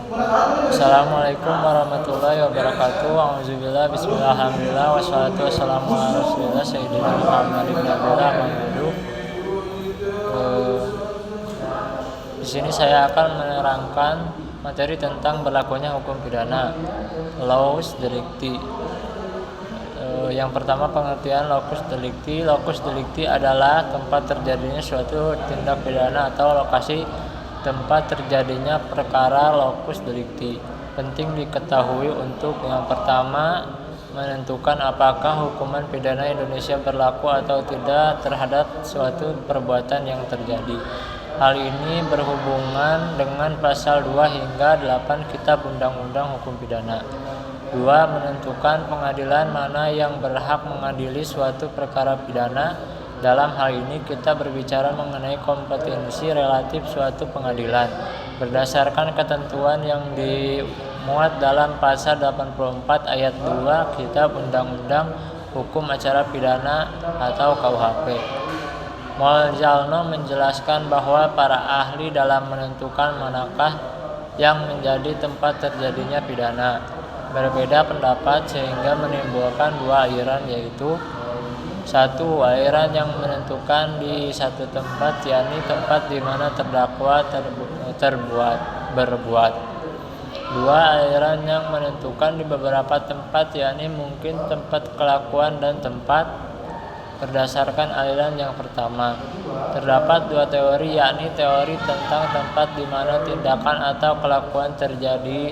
Assalamualaikum warahmatullahi wabarakatuh. Auzubillah, bismillah, alhamdulillah, wassalatu wassalamu ala rasulillah sayyidina Muhammad ibn Abdullah Muhammadu. Di sini saya akan menerangkan materi tentang berlakunya hukum pidana, laus delicti. Yang pertama, pengertian locus delicti. Locus delicti adalah tempat terjadinya suatu tindak pidana atau lokasi tempat terjadinya perkara. Locus delicti penting diketahui untuk yang pertama, menentukan apakah hukuman pidana Indonesia berlaku atau tidak terhadap suatu perbuatan yang terjadi. Hal ini berhubungan dengan pasal 2 hingga 8 Kitab Undang-Undang Hukum Pidana. 2. Menentukan pengadilan mana yang berhak mengadili suatu perkara pidana. Dalam hal ini kita berbicara mengenai kompetensi relatif suatu pengadilan berdasarkan ketentuan yang dimuat dalam pasal 84 ayat 2 Kitab Undang-Undang Hukum Acara Pidana atau KUHP. Moljalno menjelaskan bahwa para ahli dalam menentukan manakah yang menjadi tempat terjadinya pidana berbeda pendapat sehingga menimbulkan dua aliran, yaitu satu, aliran yang menentukan di satu tempat, yakni tempat di mana terdakwa berbuat. Dua, aliran yang menentukan di beberapa tempat, yakni mungkin tempat kelakuan dan tempat. Berdasarkan aliran yang pertama, terdapat dua teori, yakni teori tentang tempat di mana tindakan atau kelakuan terjadi,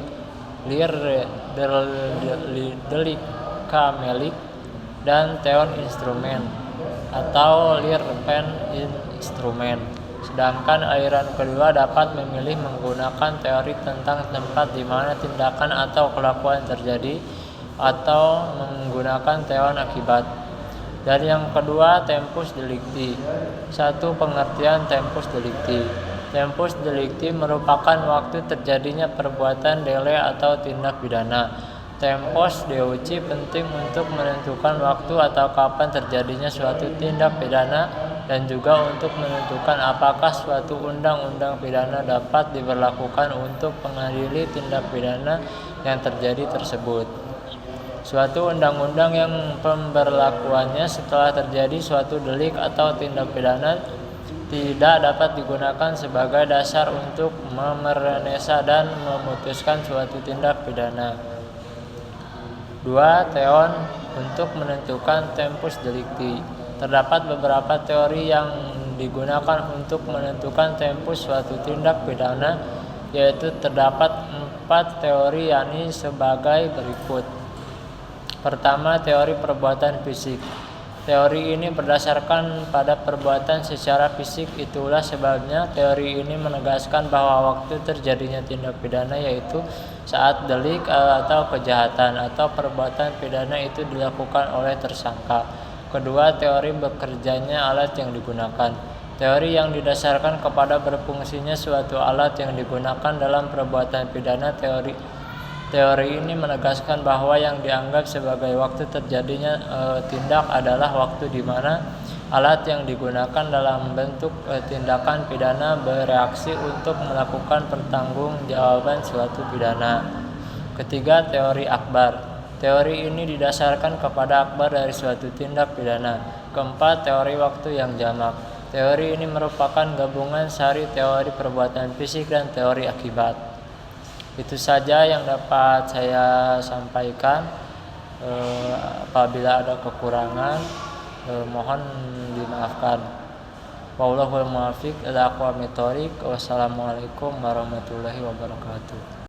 lir delika melik, dan teon instrumen atau lir pen instrumen. Sedangkan aliran kedua dapat memilih menggunakan teori tentang tempat di mana tindakan atau kelakuan terjadi atau menggunakan teon akibat. Dan yang kedua, tempus delicti. Satu, pengertian tempus delicti. Tempus delicti merupakan waktu terjadinya perbuatan dele atau tindak pidana. Tempus delicti penting untuk menentukan waktu atau kapan terjadinya suatu tindak pidana dan juga untuk menentukan apakah suatu undang-undang pidana dapat diberlakukan untuk mengadili tindak pidana yang terjadi tersebut. Suatu undang-undang yang pemberlakuannya setelah terjadi suatu delik atau tindak pidana tidak dapat digunakan sebagai dasar untuk memeriksa dan memutuskan suatu tindak pidana. 2. Teon untuk menentukan tempus delicti. Terdapat beberapa teori yang digunakan untuk menentukan tempus suatu tindak pidana, yaitu terdapat 4 teori, yakni sebagai berikut. Pertama, teori perbuatan fisik. Teori ini berdasarkan pada perbuatan secara fisik, itulah sebabnya teori ini menegaskan bahwa waktu terjadinya tindak pidana yaitu saat delik atau kejahatan atau perbuatan pidana itu dilakukan oleh tersangka. Kedua, teori bekerjanya alat yang digunakan. Teori yang didasarkan kepada berfungsinya suatu alat yang digunakan dalam perbuatan pidana. Teori ini menegaskan bahwa yang dianggap sebagai waktu terjadinya tindak adalah waktu di mana alat yang digunakan dalam bentuk tindakan pidana bereaksi untuk melakukan pertanggungjawaban suatu pidana. Ketiga, teori akbar. Teori ini didasarkan kepada akbar dari suatu tindak pidana. Keempat, teori waktu yang jamak. Teori ini merupakan gabungan sari teori perbuatan fisik dan teori akibat. Itu saja yang dapat saya sampaikan. Apabila ada kekurangan, mohon dimaafkan. Wallahul muwaffiq ila aqwamit thoriq. Wassalamualaikum warahmatullahi wabarakatuh.